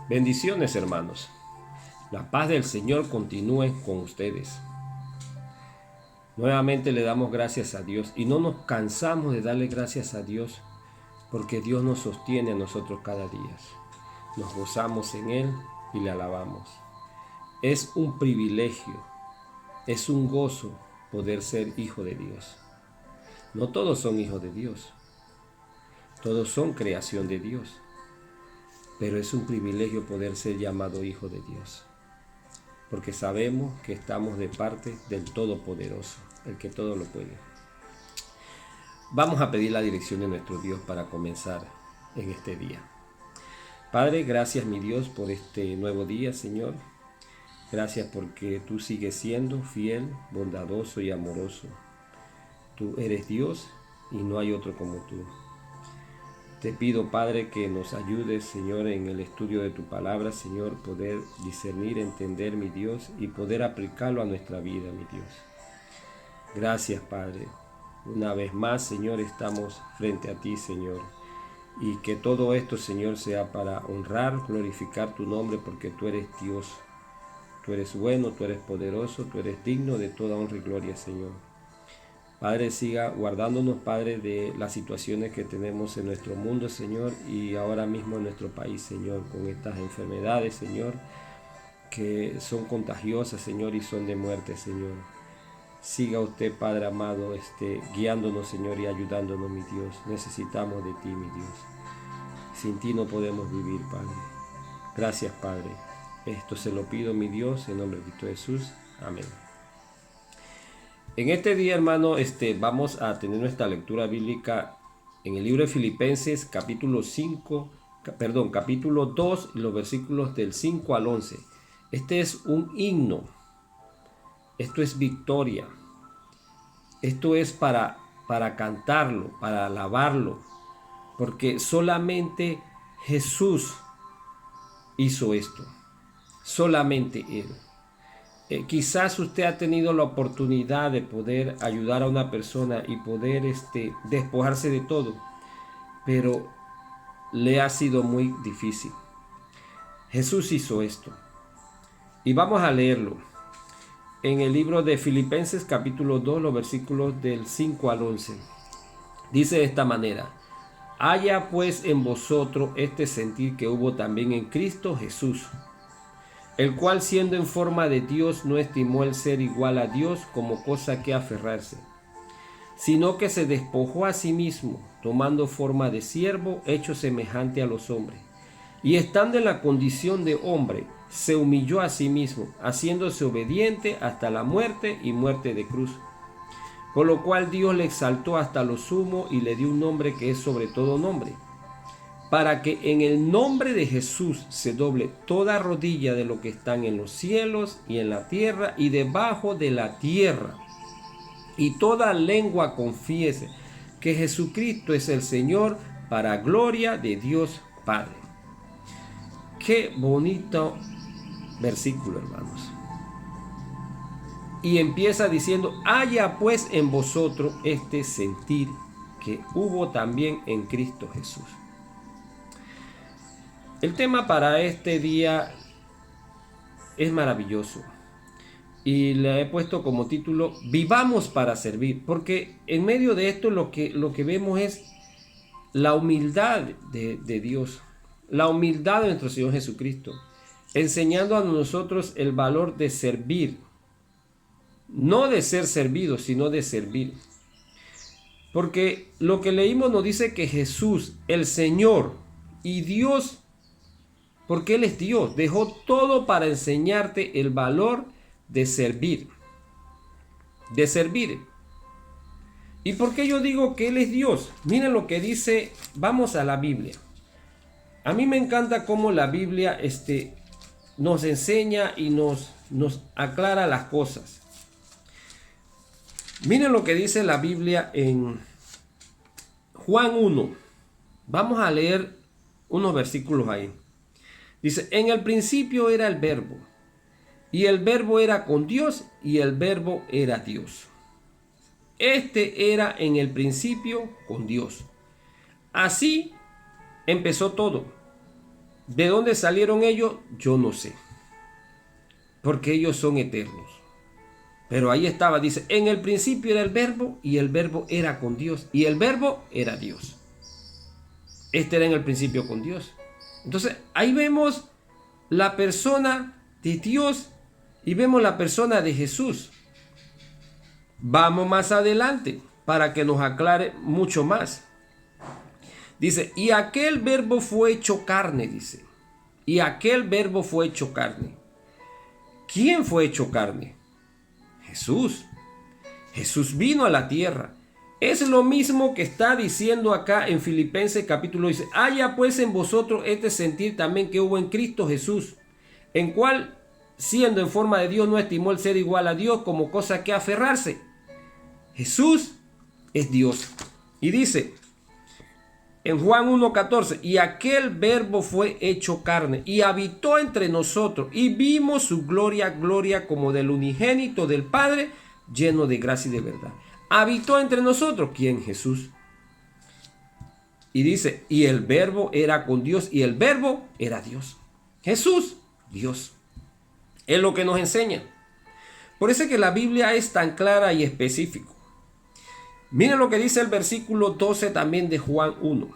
Bendiciones, hermanos. La paz del Señor continúe con ustedes. Nuevamente le damos gracias a Dios y no nos cansamos de darle gracias a Dios porque Dios nos sostiene a nosotros cada día. Nos gozamos en Él y le alabamos. Es un privilegio, es un gozo poder ser hijo de Dios. No todos son hijos de Dios, todos son creación de Dios, pero es un privilegio poder ser llamado hijo de Dios, porque sabemos que estamos de parte del Todopoderoso, el que todo lo puede. Vamos a pedir la dirección de nuestro Dios para comenzar en este día. Padre, gracias mi Dios por este nuevo día, Señor. Gracias porque tú sigues siendo fiel, bondadoso y amoroso. Tú eres Dios y no hay otro como tú. Te pido, Padre, que nos ayudes, Señor, en el estudio de tu palabra, Señor, poder discernir, entender, mi Dios, y poder aplicarlo a nuestra vida, mi Dios. Gracias, Padre. Una vez más, Señor, estamos frente a ti, Señor. Y que todo esto, Señor, sea para honrar, glorificar tu nombre, porque tú eres Dios. Tú eres bueno, tú eres poderoso, tú eres digno de toda honra y gloria, Señor. Padre, siga guardándonos, Padre, de las situaciones que tenemos en nuestro mundo, Señor, y ahora mismo en nuestro país, Señor, con estas enfermedades, Señor, que son contagiosas, Señor, y son de muerte, Señor. Siga usted, Padre amado, guiándonos, Señor, y ayudándonos, mi Dios. Necesitamos de ti, mi Dios. Sin ti no podemos vivir, Padre. Gracias, Padre. Esto se lo pido, mi Dios, en nombre de Cristo Jesús. Amén. En este día, hermano, vamos a tener nuestra lectura bíblica en el libro de Filipenses, capítulo 2, los versículos del 5 al 11. Este es un himno. Esto es victoria. Esto es para cantarlo, para alabarlo, porque solamente Jesús hizo esto. Solamente Él. Quizás usted ha tenido la oportunidad de poder ayudar a una persona y poder despojarse de todo, pero le ha sido muy difícil. Jesús hizo esto. Y vamos a leerlo en el libro de Filipenses capítulo 2, los versículos del 5 al 11. Dice de esta manera: haya pues en vosotros este sentir que hubo también en Cristo Jesús, el cual siendo en forma de Dios no estimó el ser igual a Dios como cosa que aferrarse, sino que se despojó a sí mismo, tomando forma de siervo, hecho semejante a los hombres. Y estando en la condición de hombre, se humilló a sí mismo, haciéndose obediente hasta la muerte y muerte de cruz. Por lo cual Dios le exaltó hasta lo sumo y le dio un nombre que es sobre todo nombre, para que en el nombre de Jesús se doble toda rodilla de lo que están en los cielos y en la tierra y debajo de la tierra, y toda lengua confiese que Jesucristo es el Señor, para gloria de Dios Padre. Qué bonito versículo, hermanos. Y empieza diciendo: haya pues en vosotros este sentir que hubo también en Cristo Jesús. El tema para este día es maravilloso y le he puesto como título: vivamos para servir, porque en medio de esto lo que vemos es la humildad de Dios, la humildad de nuestro Señor Jesucristo, enseñando a nosotros el valor de servir, no de ser servidos, sino de servir. Porque lo que leímos nos dice que Jesús, el Señor y Dios, porque Él es Dios, dejó todo para enseñarte el valor de servir. De servir. ¿Y por qué yo digo que Él es Dios? Miren lo que dice, vamos a la Biblia. A mí me encanta cómo la Biblia nos enseña y nos aclara las cosas. Miren lo que dice la Biblia en Juan 1. Vamos a leer unos versículos ahí. Dice: en el principio era el verbo, y el verbo era con Dios, y el verbo era Dios. Este era en el principio con Dios. Así empezó todo. ¿De dónde salieron ellos? Yo no sé, porque ellos son eternos. Pero ahí estaba, dice, en el principio era el verbo y el verbo era con Dios y el verbo era Dios. Este era en el principio con Dios. Entonces ahí vemos la persona de Dios y vemos la persona de Jesús. Vamos más adelante para que nos aclare mucho más. Dice, y aquel verbo fue hecho carne, dice. Y aquel verbo fue hecho carne. ¿Quién fue hecho carne? Jesús. Jesús vino a la tierra. Es lo mismo que está diciendo acá en Filipenses capítulo 10. Haya pues en vosotros este sentir también que hubo en Cristo Jesús, en cual, siendo en forma de Dios, no estimó el ser igual a Dios como cosa que aferrarse. Jesús es Dios. Y dice en Juan 1:14, y aquel verbo fue hecho carne y habitó entre nosotros y vimos su gloria, gloria como del unigénito del Padre, lleno de gracia y de verdad. Habitó entre nosotros, ¿quién? Jesús. Y dice, y el verbo era con Dios y el verbo era Dios. Jesús, Dios. Es lo que nos enseña. Por eso es que la Biblia es tan clara y específica. Miren lo que dice el versículo 12 también de Juan 1.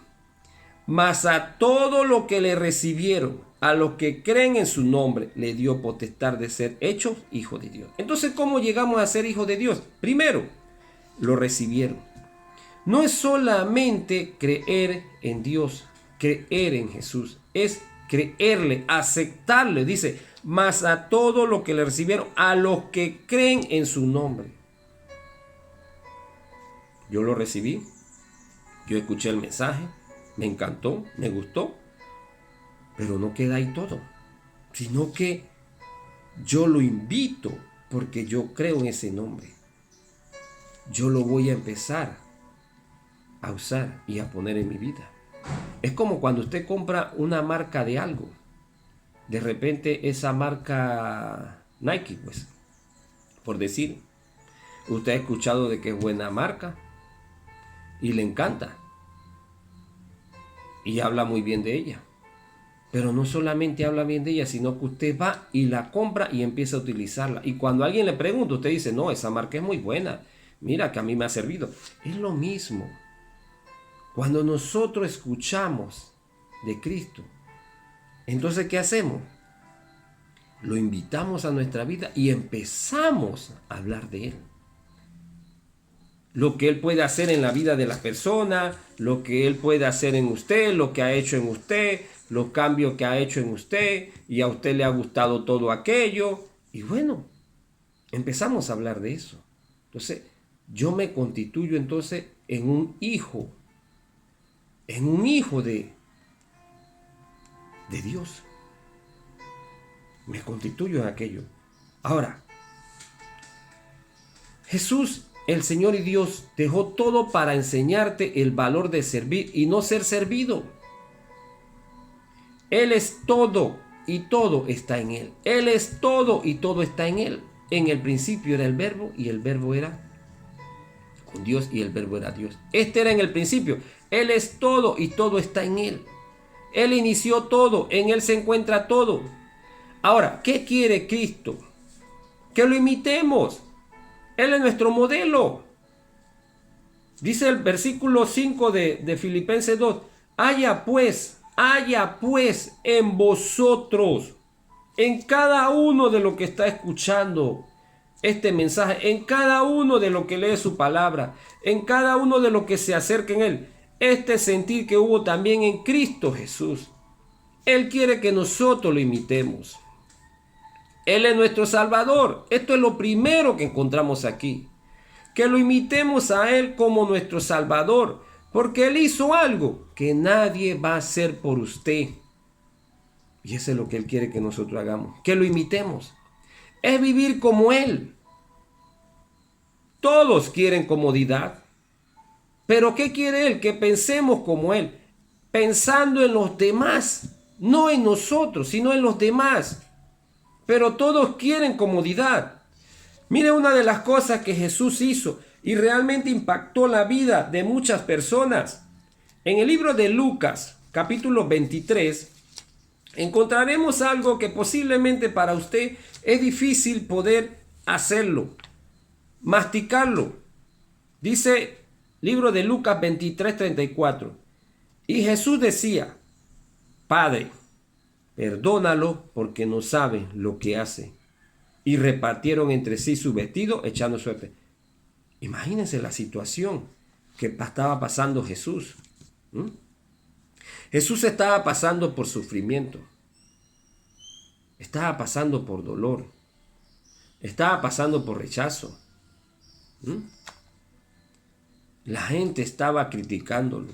Mas a todo lo que le recibieron, a los que creen en su nombre, le dio potestad de ser hechos hijos de Dios. Entonces, ¿cómo llegamos a ser hijos de Dios? Primero, lo recibieron. No es solamente creer en Dios, creer en Jesús, es creerle, aceptarle. Dice, mas a todo lo que le recibieron, a los que creen en su nombre. Yo lo recibí, yo escuché el mensaje, me encantó, me gustó, pero no queda ahí todo, sino que yo lo invito porque yo creo en ese nombre. Yo lo voy a empezar a usar y a poner en mi vida. Es como cuando usted compra una marca de algo. De repente esa marca Nike, pues, por decir, usted ha escuchado de que es buena marca y le encanta y habla muy bien de ella. Pero no solamente habla bien de ella, sino que usted va y la compra y empieza a utilizarla. Y cuando alguien le pregunta, usted dice, no, esa marca es muy buena. Mira que a mí me ha servido. Es lo mismo. Cuando nosotros escuchamos de Cristo, entonces ¿qué hacemos? Lo invitamos a nuestra vida y empezamos a hablar de Él. Lo que Él puede hacer en la vida de la persona, lo que Él puede hacer en usted, lo que ha hecho en usted, los cambios que ha hecho en usted, y a usted le ha gustado todo aquello. Y bueno, empezamos a hablar de eso. Entonces, yo me constituyo entonces en un hijo de Dios. Me constituyo en aquello. Ahora, Jesús, el Señor y Dios, dejó todo para enseñarte el valor de servir y no ser servido. Él es todo y todo está en Él. Él es todo y todo está en Él. En el principio era el verbo y el verbo era con Dios y el verbo era Dios. Este era en el principio. Él es todo y todo está en Él. Él inició todo, en Él se encuentra todo. Ahora, ¿qué quiere Cristo? Que lo imitemos. Él es nuestro modelo. Dice el versículo 5 de Filipenses 2. Haya pues en vosotros, en cada uno de los que está escuchando este mensaje, en cada uno de los que lee su palabra, en cada uno de los que se acerquen a Él, este sentir que hubo también en Cristo Jesús. Él quiere que nosotros lo imitemos. Él es nuestro Salvador. Esto es lo primero que encontramos aquí. Que lo imitemos a Él como nuestro Salvador. Porque Él hizo algo que nadie va a hacer por usted. Y eso es lo que Él quiere que nosotros hagamos. Que lo imitemos. Es vivir como Él. Todos quieren comodidad. Pero ¿qué quiere Él? Que pensemos como Él. Pensando en los demás. No en nosotros, sino en los demás. Pero todos quieren comodidad. Mire una de las cosas que Jesús hizo y realmente impactó la vida de muchas personas. En el libro de Lucas, capítulo 23, encontraremos algo que posiblemente para usted es difícil poder hacerlo, masticarlo. Dice libro de Lucas 23:34. Y Jesús decía: Padre, perdónalo porque no saben lo que hacen. Y repartieron entre sí su vestido echando suerte. Imagínense la situación que estaba pasando Jesús. Jesús estaba pasando por sufrimiento. Estaba pasando por dolor. Estaba pasando por rechazo. La gente estaba criticándolo.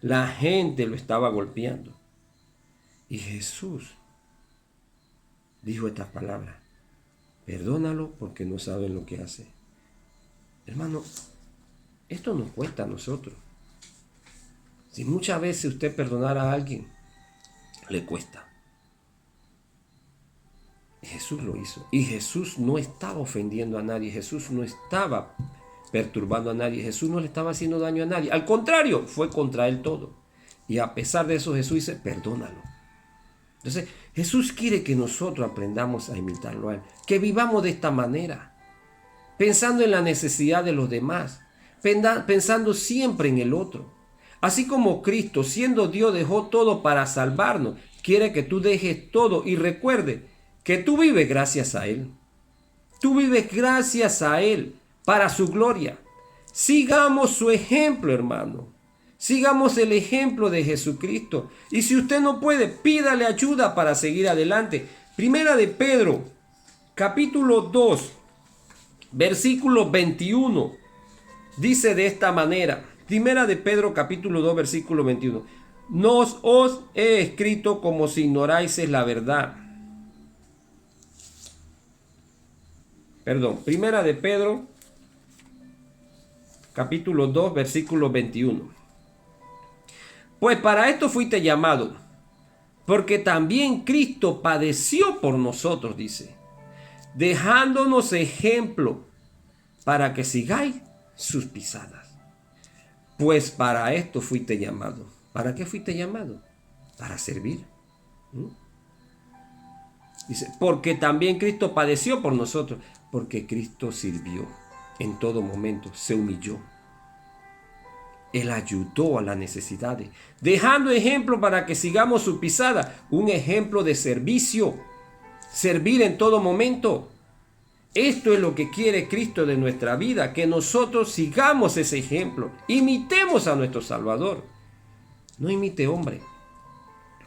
La gente lo estaba golpeando. Y Jesús dijo estas palabras: perdónalo porque no saben lo que hace. Hermano, esto nos cuesta a nosotros. Si muchas veces usted perdonar a alguien, le cuesta. Jesús lo hizo. Y Jesús no estaba ofendiendo a nadie. Jesús no estaba perturbando a nadie. Jesús no le estaba haciendo daño a nadie. Al contrario, fue contra él todo. Y a pesar de eso, Jesús dice: perdónalo. Entonces, Jesús quiere que nosotros aprendamos a imitarlo a él. Que vivamos de esta manera. Pensando en la necesidad de los demás. Pensando siempre en el otro. Así como Cristo, siendo Dios, dejó todo para salvarnos, quiere que tú dejes todo y recuerde que tú vives gracias a Él. Tú vives gracias a Él para su gloria. Sigamos su ejemplo, hermano. Sigamos el ejemplo de Jesucristo. Y si usted no puede, pídale ayuda para seguir adelante. Primera de Pedro, capítulo 2, versículo 21. Dice de esta manera. Primera de Pedro, capítulo 2, versículo 21. No os he escrito como si ignoráis la verdad. Primera de Pedro, capítulo 2, versículo 21. Pues para esto fuiste llamado, porque también Cristo padeció por nosotros, dice, dejándonos ejemplo para que sigáis sus pisadas. Pues para esto fuiste llamado. ¿Para qué fuiste llamado? Para servir. Dice, porque también Cristo padeció por nosotros. Porque Cristo sirvió en todo momento, se humilló. Él ayudó a las necesidades, dejando ejemplo para que sigamos su pisada. Un ejemplo de servicio. Servir en todo momento. Esto es lo que quiere Cristo de nuestra vida, que nosotros sigamos ese ejemplo, imitemos a nuestro Salvador. No imite hombre,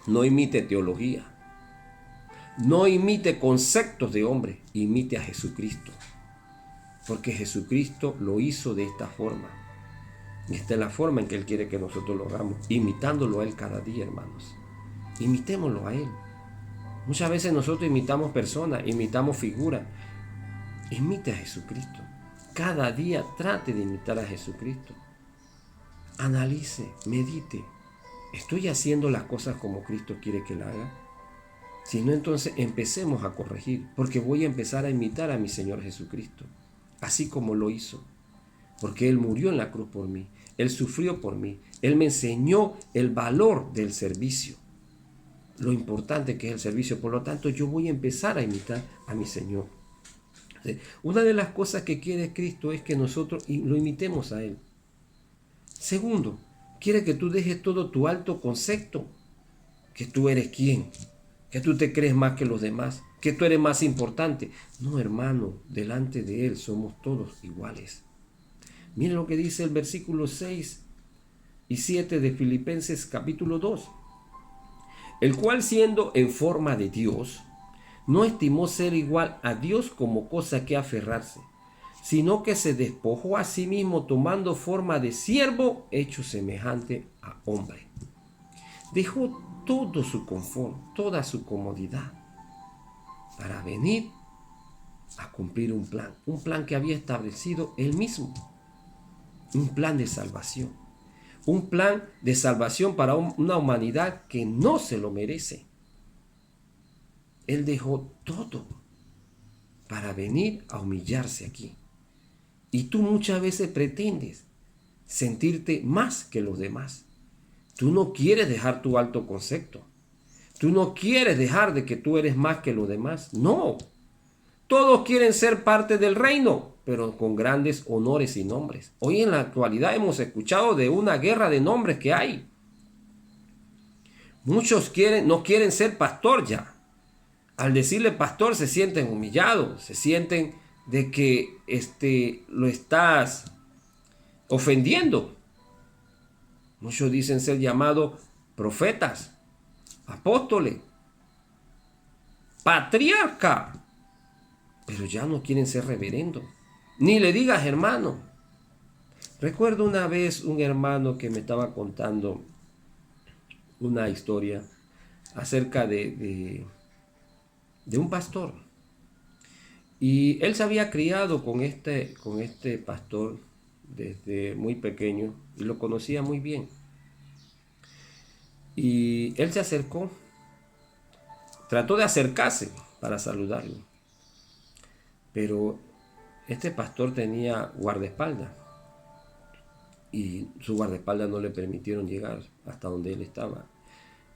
no imite teología, no imite conceptos de hombre, imite a Jesucristo. Porque Jesucristo lo hizo de esta forma. Y esta es la forma en que Él quiere que nosotros lo hagamos, imitándolo a Él cada día, hermanos. Imitémoslo a Él. Muchas veces nosotros imitamos personas, imitamos figuras. Imite a Jesucristo. Cada día trate de imitar a Jesucristo. Analice, medite. ¿Estoy haciendo las cosas como Cristo quiere que las haga? Si no, entonces empecemos a corregir, porque voy a empezar a imitar a mi Señor Jesucristo, así como lo hizo. Porque Él murió en la cruz por mí. Él sufrió por mí. Él me enseñó el valor del servicio. Lo importante que es el servicio. Por lo tanto, yo voy a empezar a imitar a mi Señor. Una de las cosas que quiere Cristo es que nosotros lo imitemos a Él. Segundo, quiere que tú dejes todo tu alto concepto, que tú eres quién, que tú te crees más que los demás, que tú eres más importante. No, hermano, delante de Él somos todos iguales. Miren lo que dice el versículo 6 y 7 de Filipenses capítulo 2. El cual, siendo en forma de Dios, no estimó ser igual a Dios como cosa que aferrarse, sino que se despojó a sí mismo, tomando forma de siervo, hecho semejante a hombre. Dejó todo su confort, toda su comodidad, para venir a cumplir un plan que había establecido Él mismo, un plan de salvación, para una humanidad que no se lo merece. Él dejó todo para venir a humillarse aquí. Y tú muchas veces pretendes sentirte más que los demás. Tú no quieres dejar tu alto concepto. Tú no quieres dejar de que tú eres más que los demás. No. Todos quieren ser parte del reino, pero con grandes honores y nombres. Hoy en la actualidad hemos escuchado de una guerra de nombres que hay. Muchos no quieren ser pastor ya. Al decirle pastor se sienten humillados, se sienten de que lo estás ofendiendo. Muchos dicen ser llamados profetas, apóstoles, patriarca, pero ya no quieren ser reverendo. Ni le digas hermano. Recuerdo una vez un hermano que me estaba contando una historia acerca de un pastor. Y él se había criado con este pastor desde muy pequeño y lo conocía muy bien. Y él se acercó, trató de acercarse para saludarlo. Pero este pastor tenía guardaespaldas y su guardaespaldas no le permitieron llegar hasta donde él estaba.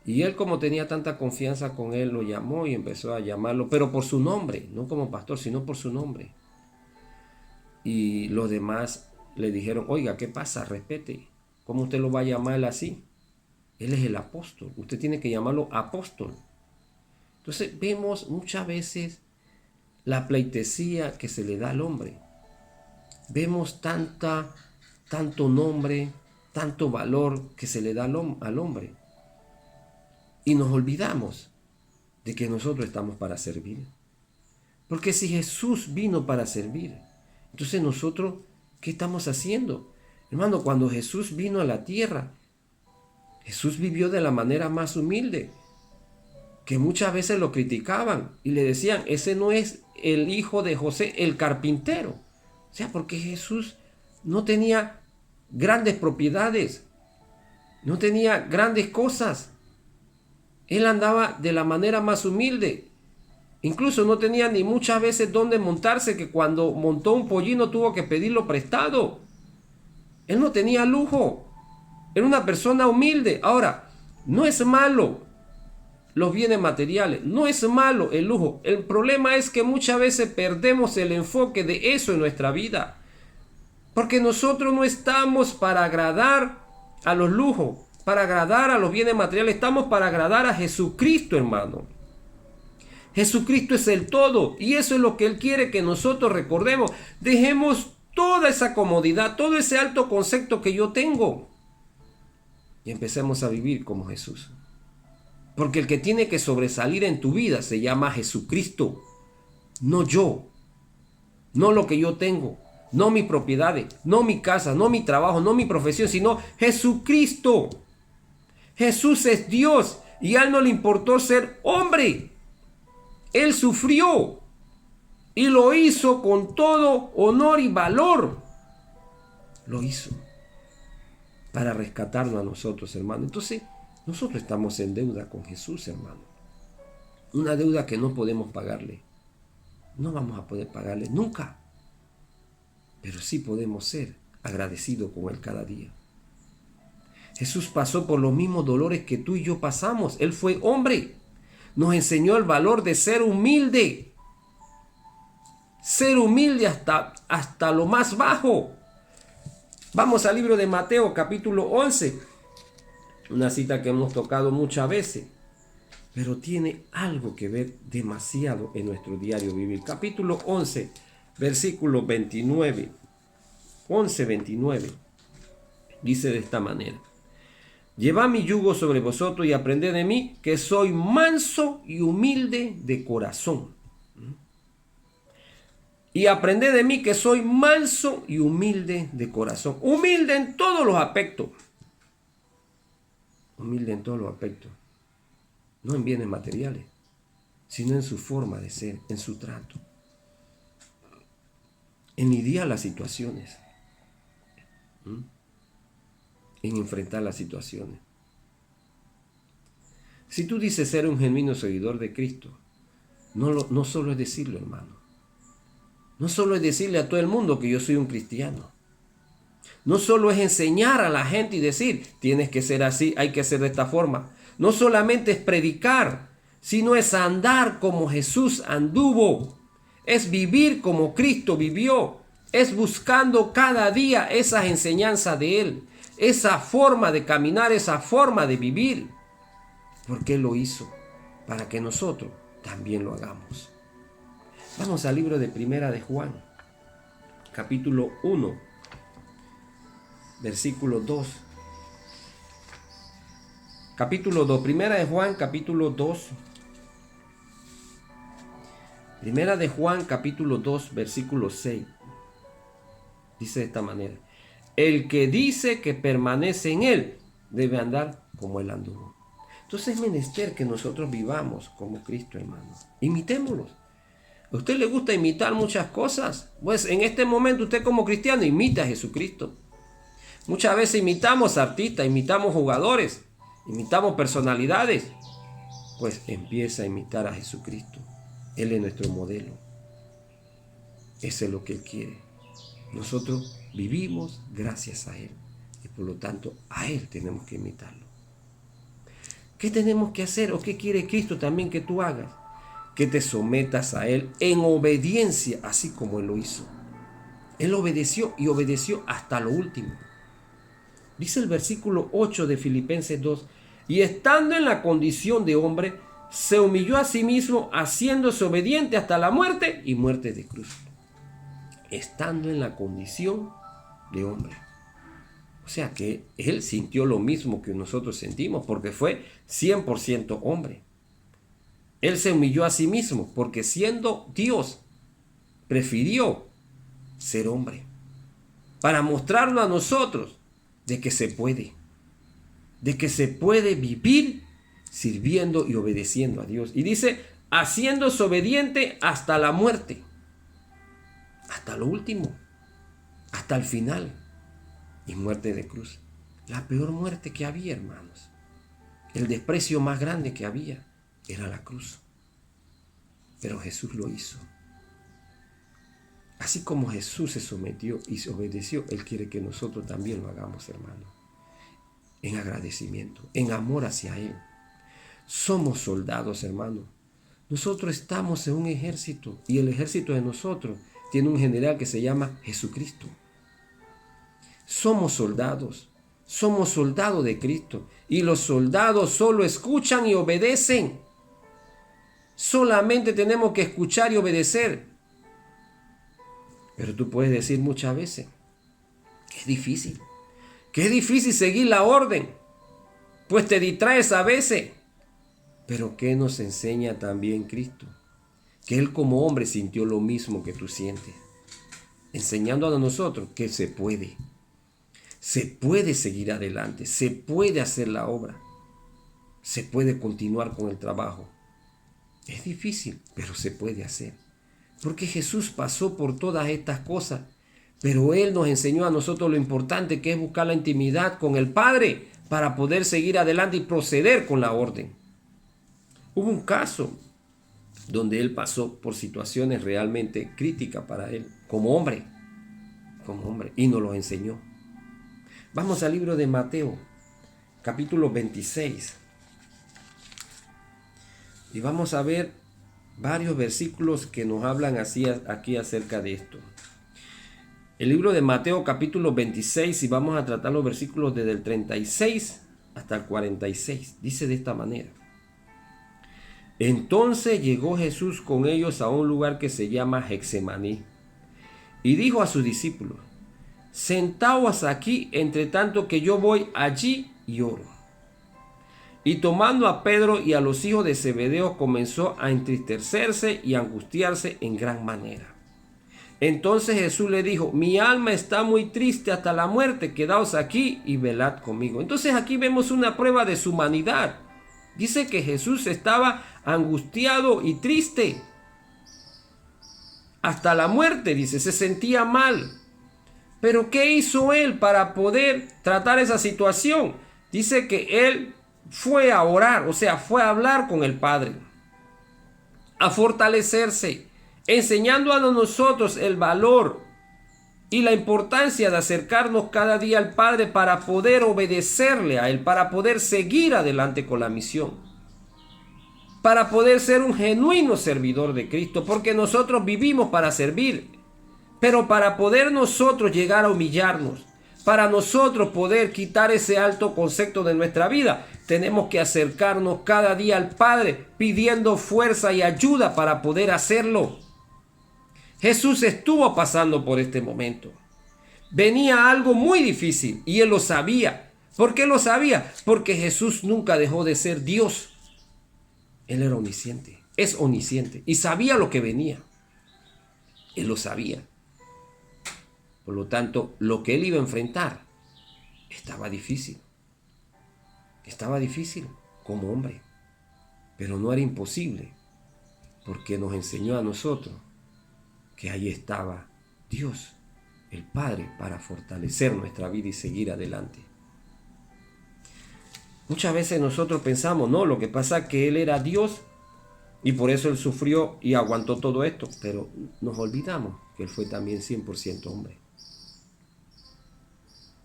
Y él, como tenía tanta confianza con él, lo llamó y empezó a llamarlo, pero por su nombre, no como pastor, sino por su nombre. Y los demás le dijeron, oiga, ¿qué pasa? Respete. ¿Cómo usted lo va a llamar así? Él es el apóstol. Usted tiene que llamarlo apóstol. Entonces vemos muchas veces la pleitesía que se le da al hombre. Vemos tanto nombre, tanto valor que se le da al hombre. Y nos olvidamos de que nosotros estamos para servir. Porque si Jesús vino para servir, entonces nosotros, ¿qué estamos haciendo? Hermano, cuando Jesús vino a la tierra, Jesús vivió de la manera más humilde, que muchas veces lo criticaban y le decían, ese no es el hijo de José, el carpintero. O sea, porque Jesús no tenía grandes propiedades, no tenía grandes cosas. Él andaba de la manera más humilde. Incluso no tenía ni muchas veces dónde montarse, que cuando montó un pollino tuvo que pedirlo prestado. Él no tenía lujo. Era una persona humilde. Ahora, no es malo los bienes materiales, no es malo el lujo. El problema es que muchas veces perdemos el enfoque de eso en nuestra vida. Porque nosotros no estamos para agradar a los lujos, para agradar a los bienes materiales, estamos para agradar a Jesucristo, hermano. Jesucristo es el todo y eso es lo que Él quiere que nosotros recordemos. Dejemos toda esa comodidad, todo ese alto concepto que yo tengo y empecemos a vivir como Jesús. Porque el que tiene que sobresalir en tu vida se llama Jesucristo, no yo, no lo que yo tengo, no mis propiedades, no mi casa, no mi trabajo, no mi profesión, sino Jesucristo. Jesús es Dios y a Él no le importó ser hombre. Él sufrió y lo hizo con todo honor y valor. Lo hizo para rescatarnos a nosotros, hermano. Entonces, nosotros estamos en deuda con Jesús, hermano. Una deuda que no podemos pagarle. No vamos a poder pagarle nunca. Pero sí podemos ser agradecidos con Él cada día. Jesús pasó por los mismos dolores que tú y yo pasamos. Él fue hombre. Nos enseñó el valor de ser humilde. Ser humilde hasta lo más bajo. Vamos al libro de Mateo, capítulo 11. Una cita que hemos tocado muchas veces, pero tiene algo que ver demasiado en nuestro diario vivir. Capítulo 11, versículo 29. 11:29. Dice de esta manera: Llevad mi yugo sobre vosotros y aprended de mí, que soy manso y humilde de corazón. Y aprended de mí, que soy manso y humilde de corazón. Humilde en todos los aspectos. Humilde en todos los aspectos. No en bienes materiales, sino en su forma de ser, en su trato. En lidiar las situaciones. En enfrentar las situaciones. Si tú dices ser un genuino seguidor de Cristo, no solo es decirlo, hermano. No solo es decirle a todo el mundo que yo soy un cristiano. No solo es enseñar a la gente y decir, tienes que ser así, hay que ser de esta forma. No solamente es predicar, sino es andar como Jesús anduvo. Es vivir como Cristo vivió. Es buscando cada día esas enseñanzas de Él, esa forma de caminar, esa forma de vivir. Porque Él lo hizo para que nosotros también lo hagamos. Vamos al libro de Primera de Juan, capítulo 1, versículo 2. Capítulo 2, Primera de Juan, capítulo 2. Primera de Juan, capítulo 2, versículo 6. Dice de esta manera: el que dice que permanece en Él debe andar como Él anduvo. Entonces es menester que nosotros vivamos como Cristo, hermano. Imitémoslo. ¿A usted le gusta imitar muchas cosas? Pues en este momento usted como cristiano imita a Jesucristo. Muchas veces imitamos artistas, imitamos jugadores, imitamos personalidades. Pues empieza a imitar a Jesucristo. Él es nuestro modelo. Eso es lo que Él quiere. Nosotros vivimos gracias a Él. Y por lo tanto a Él tenemos que imitarlo. ¿Qué tenemos que hacer o qué quiere Cristo también que tú hagas? Que te sometas a Él en obediencia, así como Él lo hizo. Él obedeció y obedeció hasta lo último. Dice el versículo 8 de Filipenses 2: y estando en la condición de hombre, se humilló a sí mismo, haciéndose obediente hasta la muerte y muerte de cruz. Estando en la condición de hombre. O sea que Él sintió lo mismo que nosotros sentimos, porque fue 100% hombre. Él se humilló a sí mismo, porque siendo Dios, prefirió ser hombre, para mostrarnos a nosotros de que se puede vivir sirviendo y obedeciendo a Dios. Y dice, haciéndose obediente hasta la muerte, hasta lo último, hasta el final, y muerte de cruz. La peor muerte que había, hermanos. El desprecio más grande que había era la cruz. Pero Jesús lo hizo. Así como Jesús se sometió y se obedeció, Él quiere que nosotros también lo hagamos, hermano. En agradecimiento, en amor hacia Él. Somos soldados, hermano. Nosotros estamos en un ejército y el ejército de nosotros tiene un general que se llama Jesucristo. Somos soldados de Cristo y los soldados solo escuchan y obedecen. Solamente tenemos que escuchar y obedecer. Pero tú puedes decir muchas veces que es difícil seguir la orden, pues te distraes a veces. Pero ¿qué nos enseña también Cristo? Que Él como hombre sintió lo mismo que tú sientes, enseñando a nosotros que se puede seguir adelante, se puede hacer la obra, se puede continuar con el trabajo. Es difícil, pero se puede hacer. Porque Jesús pasó por todas estas cosas, pero Él nos enseñó a nosotros lo importante que es buscar la intimidad con el Padre para poder seguir adelante y proceder con la orden. Hubo un caso donde Él pasó por situaciones realmente críticas para Él, como hombre, y nos lo enseñó. Vamos al libro de Mateo, capítulo 26. Y vamos a ver varios versículos que nos hablan así aquí acerca de esto. El libro de Mateo capítulo 26, y vamos a tratar los versículos desde el 36 hasta el 46. Dice de esta manera: entonces llegó Jesús con ellos a un lugar que se llama Getsemaní, y dijo a sus discípulos: sentaos aquí, entre tanto que yo voy allí y oro. Y tomando a Pedro y a los hijos de Zebedeo, comenzó a entristecerse y a angustiarse en gran manera. Entonces Jesús le dijo: mi alma está muy triste hasta la muerte, quedaos aquí y velad conmigo. Entonces aquí vemos una prueba de su humanidad. Dice que Jesús estaba angustiado y triste hasta la muerte, dice, se sentía mal. Pero ¿qué hizo Él para poder tratar esa situación? Dice que Él fue a orar, o sea, fue a hablar con el Padre, a fortalecerse, enseñando a nosotros el valor y la importancia de acercarnos cada día al Padre para poder obedecerle a Él, para poder seguir adelante con la misión, para poder ser un genuino servidor de Cristo, porque nosotros vivimos para servir, pero para poder nosotros llegar a humillarnos, para nosotros poder quitar ese alto concepto de nuestra vida, tenemos que acercarnos cada día al Padre pidiendo fuerza y ayuda para poder hacerlo. Jesús estuvo pasando por este momento. Venía algo muy difícil y Él lo sabía. ¿Por qué lo sabía? Porque Jesús nunca dejó de ser Dios. Él era omnisciente, es omnisciente y sabía lo que venía. Él lo sabía. Por lo tanto, lo que Él iba a enfrentar estaba difícil. Estaba difícil como hombre, pero no era imposible, porque nos enseñó a nosotros que ahí estaba Dios, el Padre, para fortalecer nuestra vida y seguir adelante. Muchas veces nosotros pensamos, no, lo que pasa es que Él era Dios y por eso Él sufrió y aguantó todo esto, pero nos olvidamos que Él fue también 100% hombre.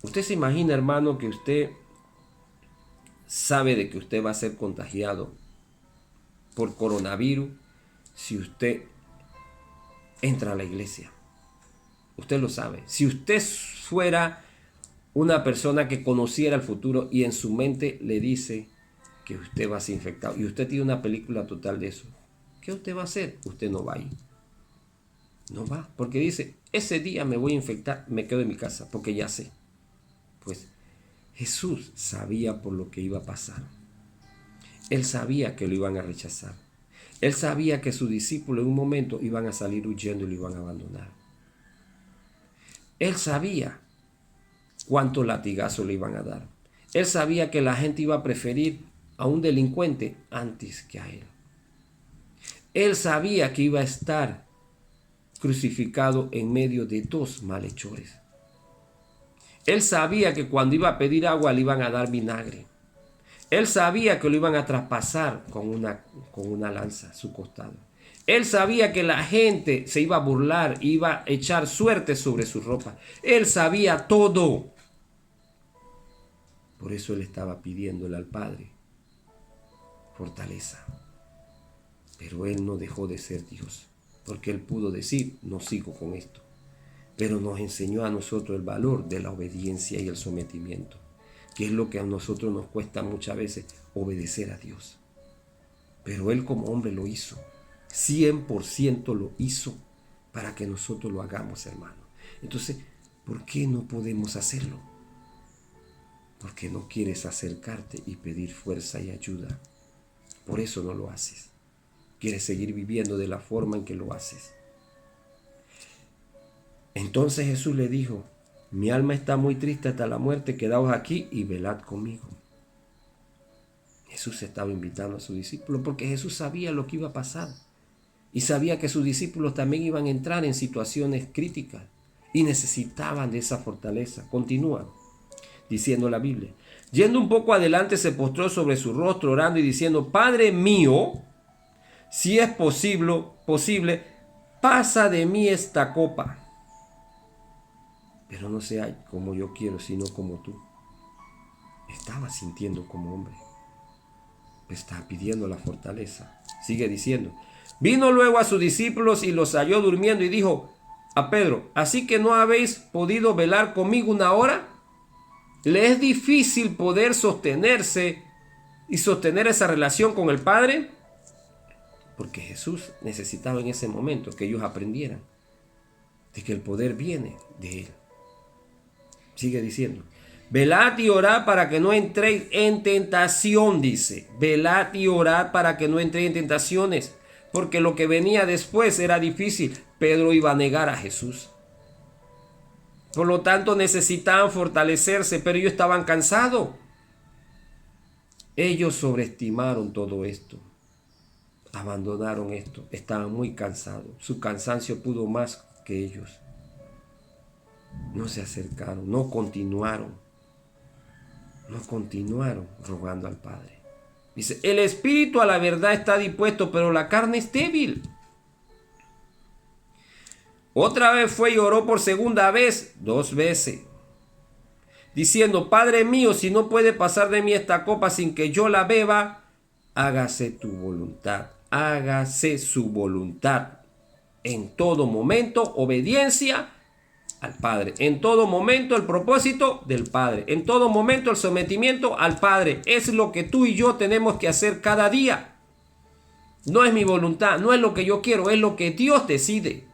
Usted se imagina, hermano, que usted sabe de que usted va a ser contagiado por coronavirus si usted entra a la iglesia. Usted lo sabe. Si usted fuera una persona que conociera el futuro y en su mente le dice que usted va a ser infectado y usted tiene una película total de eso, ¿qué usted va a hacer? Usted no va a ir. No va, porque dice, ese día me voy a infectar, me quedo en mi casa, porque ya sé. Pues Jesús sabía por lo que iba a pasar. Él sabía que lo iban a rechazar. Él sabía que sus discípulos en un momento iban a salir huyendo y lo iban a abandonar. Él sabía cuántos latigazos le iban a dar. Él sabía que la gente iba a preferir a un delincuente antes que a Él. Él sabía que iba a estar crucificado en medio de dos malhechores. Él sabía que cuando iba a pedir agua le iban a dar vinagre. Él sabía que lo iban a traspasar con una lanza a su costado. Él sabía que la gente se iba a burlar, iba a echar suerte sobre su ropa. Él sabía todo. Por eso Él estaba pidiéndole al Padre fortaleza. Pero Él no dejó de ser Dios, porque Él pudo decir, no sigo con esto. Pero nos enseñó a nosotros el valor de la obediencia y el sometimiento, que es lo que a nosotros nos cuesta muchas veces, obedecer a Dios. Pero Él como hombre lo hizo, 100% lo hizo para que nosotros lo hagamos, hermano. Entonces, ¿por qué no podemos hacerlo? Porque no quieres acercarte y pedir fuerza y ayuda. Por eso no lo haces. Quieres seguir viviendo de la forma en que lo haces. Entonces Jesús le dijo, mi alma está muy triste hasta la muerte, quedaos aquí y velad conmigo. Jesús estaba invitando a sus discípulos porque Jesús sabía lo que iba a pasar. Y sabía que sus discípulos también iban a entrar en situaciones críticas y necesitaban de esa fortaleza. Continúa diciendo la Biblia. Yendo un poco adelante se postró sobre su rostro orando y diciendo, Padre mío, si es posible, pasa de mí esta copa. Pero no sea como yo quiero, sino como tú. Estaba sintiendo como hombre. Está pidiendo la fortaleza. Sigue diciendo. Vino luego a sus discípulos y los halló durmiendo y dijo a Pedro, ¿así que no habéis podido velar conmigo una hora? ¿Le es difícil poder sostenerse y sostener esa relación con el Padre? Porque Jesús necesitaba en ese momento que ellos aprendieran de que el poder viene de Él. Sigue diciendo, velad y orad para que no entréis en tentación, dice. Velad y orad para que no entréis en tentaciones, porque lo que venía después era difícil. Pedro iba a negar a Jesús. Por lo tanto, necesitaban fortalecerse, pero ellos estaban cansados. Ellos sobreestimaron todo esto. Abandonaron esto. Estaban muy cansados. Su cansancio pudo más que ellos. No se acercaron, no continuaron rogando al Padre. Dice, el espíritu a la verdad está dispuesto, pero la carne es débil. Otra vez fue y oró por segunda vez, 2 veces, diciendo: Padre mío, si no puede pasar de mí esta copa sin que yo la beba, hágase tu voluntad, hágase su voluntad. En todo momento, obediencia al Padre. En todo momento, el propósito del Padre. En todo momento, el sometimiento al Padre. Es lo que tú y yo tenemos que hacer cada día. No es mi voluntad, no es lo que yo quiero, es lo que Dios decide.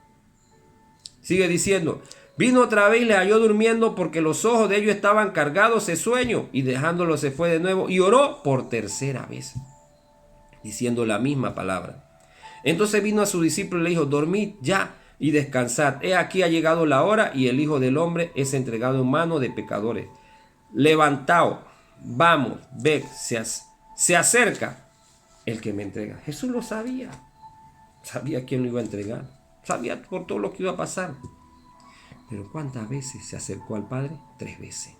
Sigue diciendo: vino otra vez y le halló durmiendo, porque los ojos de ellos estaban cargados de sueño, y dejándolo se fue de nuevo y oró por tercera vez, diciendo la misma palabra. Entonces vino a su discípulo y le dijo: dormid ya y descansad. He aquí ha llegado la hora y el Hijo del Hombre es entregado en manos de pecadores. Levantaos, vamos, ved, se acerca el que me entrega. Jesús lo sabía. Sabía quién lo iba a entregar. Sabía por todo lo que iba a pasar. Pero ¿cuántas veces se acercó al Padre? 3 veces.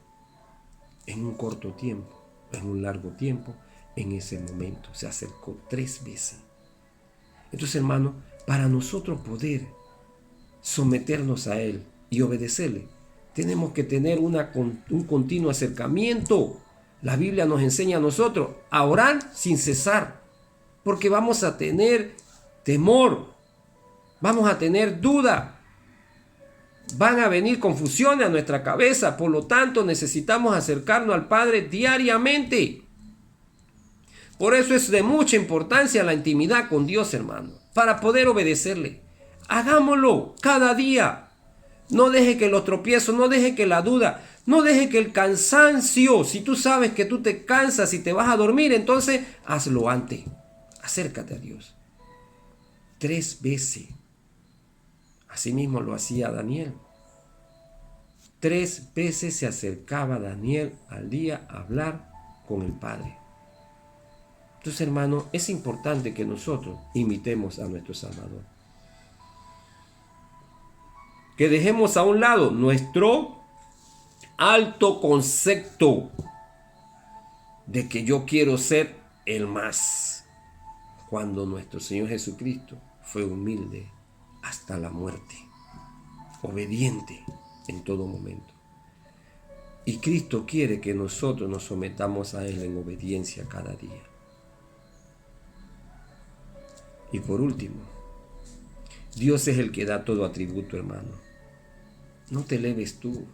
En un corto tiempo, en un largo tiempo, en ese momento se acercó 3 veces. Entonces, hermano, para nosotros poder someternos a Él y obedecerle, tenemos que tener un continuo acercamiento. La Biblia nos enseña a nosotros a orar sin cesar, porque vamos a tener temor, vamos a tener duda, van a venir confusiones a nuestra cabeza. Por lo tanto, necesitamos acercarnos al Padre diariamente. Por eso es de mucha importancia la intimidad con Dios, hermano, para poder obedecerle. Hagámoslo cada día. No deje que los tropiezos, no deje que la duda, no deje que el cansancio, si tú sabes que tú te cansas y te vas a dormir, entonces hazlo antes. Acércate a Dios. 3 veces. Asimismo lo hacía Daniel. 3 veces se acercaba Daniel al día a hablar con el Padre. Entonces, hermano, es importante que nosotros imitemos a nuestro Salvador. Que dejemos a un lado nuestro alto concepto de que yo quiero ser el más, cuando nuestro Señor Jesucristo fue humilde hasta la muerte, obediente en todo momento. Y Cristo quiere que nosotros nos sometamos a Él en obediencia cada día. Y por último, Dios es el que da todo atributo, hermano. No te eleves tú,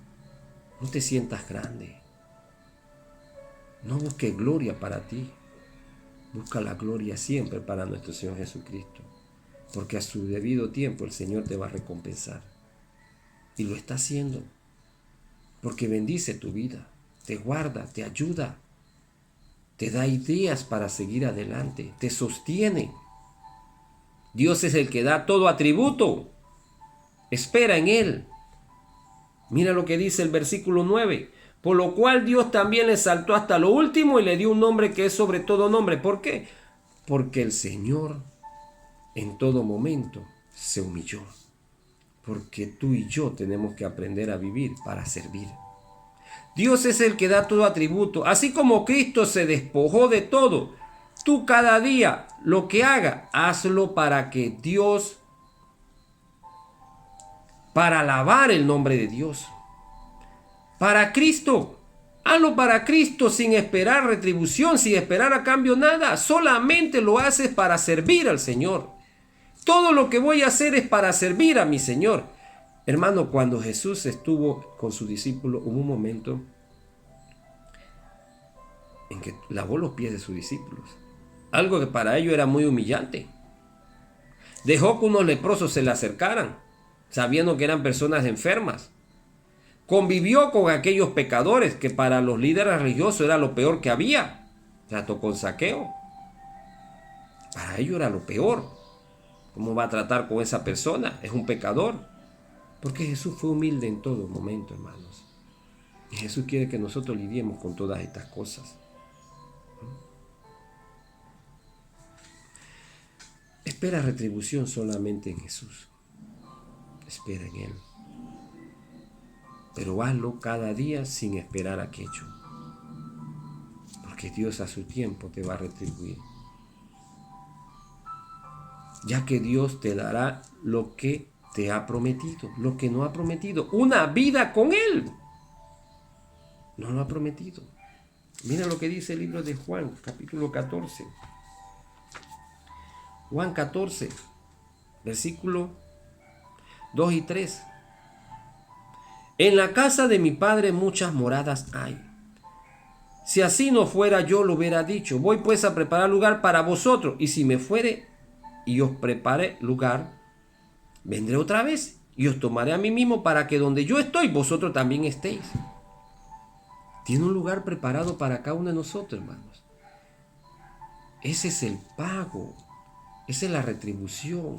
no te sientas grande. No busques gloria para ti. Busca la gloria siempre para nuestro Señor Jesucristo. Porque a su debido tiempo el Señor te va a recompensar. Y lo está haciendo. Porque bendice tu vida, te guarda, te ayuda, te da ideas para seguir adelante, te sostiene. Dios es el que da todo atributo. Espera en Él. Mira lo que dice el versículo 9. Por lo cual Dios también le exaltó hasta lo último y le dio un nombre que es sobre todo nombre. ¿Por qué? Porque el Señor en todo momento se humilló. Porque tú y yo tenemos que aprender a vivir para servir. Dios es el que da todo atributo. Así como Cristo se despojó de todo, tú cada día lo que hagas, hazlo para que Dios, para alabar el nombre de Dios. Para Cristo. Hazlo para Cristo sin esperar retribución, sin esperar a cambio nada. Solamente lo haces para servir al Señor. Todo lo que voy a hacer es para servir a mi Señor. Hermano, cuando Jesús estuvo con sus discípulos, hubo un momento en que lavó los pies de sus discípulos. Algo que para ellos era muy humillante. Dejó que unos leprosos se le acercaran, sabiendo que eran personas enfermas. Convivió con aquellos pecadores que para los líderes religiosos era lo peor que había. Trató con Zaqueo. Para ellos era lo peor. ¿Cómo va a tratar con esa persona? Es un pecador. Porque Jesús fue humilde en todo momento, hermanos. Y Jesús quiere que nosotros lidiemos con todas estas cosas. Espera retribución solamente en Jesús. Espera en Él. Pero hazlo cada día sin esperar aquello. Porque Dios a su tiempo te va a retribuir. Ya que Dios te dará lo que te ha prometido, lo que no ha prometido, una vida con Él. No lo ha prometido. Mira lo que dice el libro de Juan, capítulo 14. Juan 14, versículo 2 y 3. En la casa de mi Padre muchas moradas hay. Si así no fuera, yo lo hubiera dicho. Voy pues a preparar lugar para vosotros. Y si me fuere y os prepare lugar, vendré otra vez y os tomaré a mí mismo para que donde yo estoy, vosotros también estéis. Tiene un lugar preparado para cada uno de nosotros, hermanos. Ese es el pago. Esa es la retribución.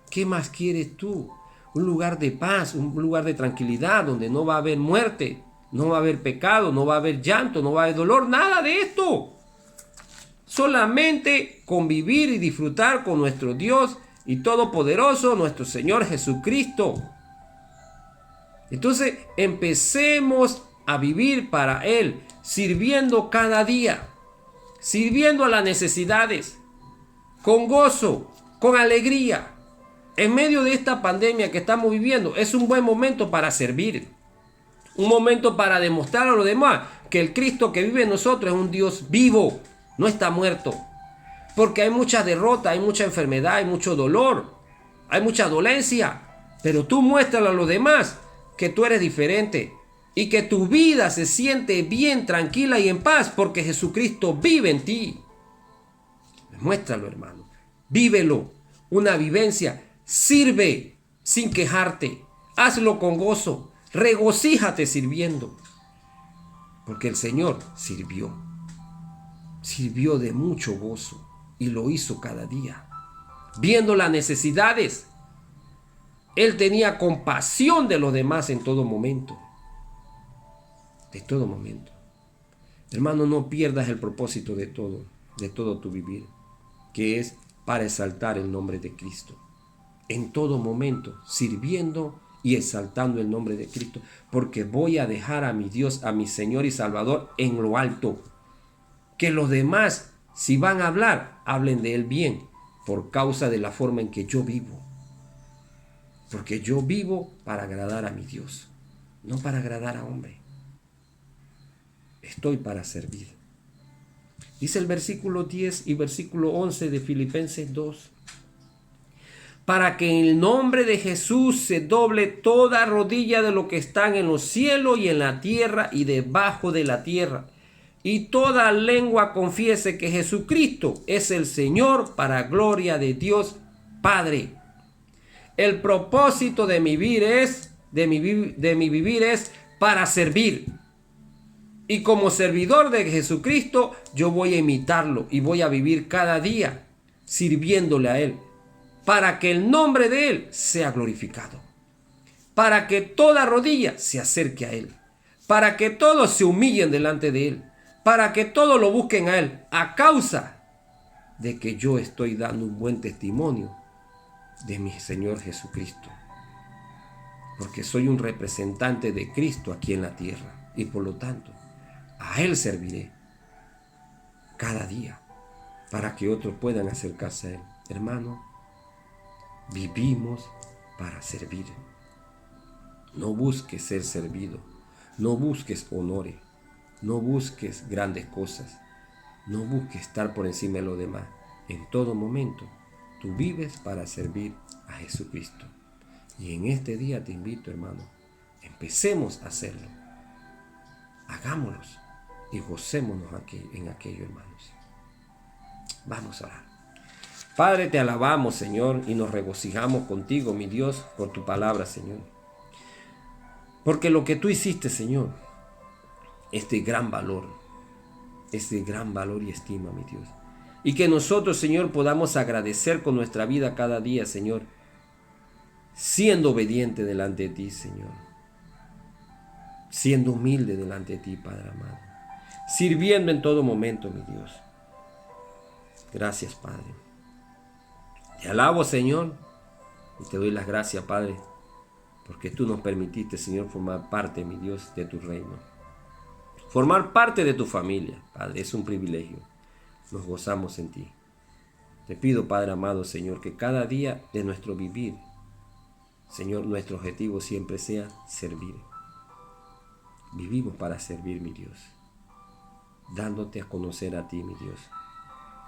¿Qué más quieres tú? Un lugar de paz, un lugar de tranquilidad, donde no va a haber muerte, no va a haber pecado, no va a haber llanto, no va a haber dolor, nada de esto. Solamente convivir y disfrutar con nuestro Dios y Todopoderoso, nuestro Señor Jesucristo. Entonces, empecemos a vivir para Él, sirviendo cada día, sirviendo a las necesidades, con gozo, con alegría. En medio de esta pandemia que estamos viviendo, es un buen momento para servir. Un momento para demostrar a los demás que el Cristo que vive en nosotros es un Dios vivo, no está muerto. Porque hay mucha derrota, hay mucha enfermedad, hay mucho dolor, hay mucha dolencia. Pero tú muéstrale a los demás que tú eres diferente y que tu vida se siente bien, tranquila y en paz porque Jesucristo vive en ti. Muéstralo, hermano. Vívelo. Una vivencia. Sirve sin quejarte. Hazlo con gozo. Regocíjate sirviendo. Porque el Señor sirvió. Sirvió de mucho gozo. Y lo hizo cada día. Viendo las necesidades. Él tenía compasión de los demás en todo momento. De todo momento. Hermano, no pierdas el propósito de todo tu vivir, que es para exaltar el nombre de Cristo. En todo momento, sirviendo y exaltando el nombre de Cristo, porque voy a dejar a mi Dios, a mi Señor y Salvador en lo alto. Que los demás, si van a hablar, hablen de Él bien, por causa de la forma en que yo vivo. Porque yo vivo para agradar a mi Dios, no para agradar a hombre. Estoy para servir. Dice el versículo 10 y versículo 11 de Filipenses 2. Para que en el nombre de Jesús se doble toda rodilla de lo que están en los cielos y en la tierra y debajo de la tierra. Y toda lengua confiese que Jesucristo es el Señor para gloria de Dios Padre. El propósito de mi vivir es para servir. Y como servidor de Jesucristo, yo voy a imitarlo y voy a vivir cada día sirviéndole a Él, para que el nombre de Él sea glorificado, para que toda rodilla se acerque a Él, para que todos se humillen delante de Él, para que todos lo busquen a Él, a causa de que yo estoy dando un buen testimonio de mi Señor Jesucristo, porque soy un representante de Cristo aquí en la tierra y por lo tanto a Él serviré cada día para que otros puedan acercarse a Él. Hermano, vivimos para servir. No busques ser servido. No busques honores. No busques grandes cosas. No busques estar por encima de los demás. En todo momento, tú vives para servir a Jesucristo. Y en este día te invito, hermano, empecemos a hacerlo. Hagámoslos. Y gocémonos en aquello, hermanos. Vamos a orar. Padre, te alabamos, Señor, y nos regocijamos contigo, mi Dios, por tu palabra, Señor. Porque lo que tú hiciste, Señor, es de gran valor y estima, mi Dios. Y que nosotros, Señor, podamos agradecer con nuestra vida cada día, Señor, siendo obediente delante de ti, Señor. Siendo humilde delante de ti, Padre amado. Sirviendo en todo momento, mi Dios. Gracias, Padre. Te alabo, Señor, y te doy las gracias, Padre, porque tú nos permitiste, Señor, formar parte, mi Dios, de tu reino. Formar parte de tu familia, Padre, es un privilegio. Nos gozamos en ti. Te pido, Padre amado, Señor, que cada día de nuestro vivir Señor, nuestro objetivo siempre sea servir. Vivimos para servir, mi Dios, dándote a conocer a ti, mi Dios,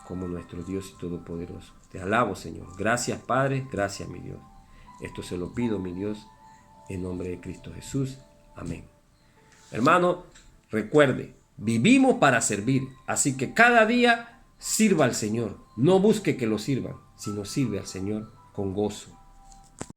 como nuestro Dios y Todopoderoso. Te alabo, Señor. Gracias, Padre. Gracias, mi Dios. Esto se lo pido, mi Dios, en nombre de Cristo Jesús. Amén. Hermano, recuerde, vivimos para servir. Así que cada día sirva al Señor. No busque que lo sirvan, sino sirve al Señor con gozo.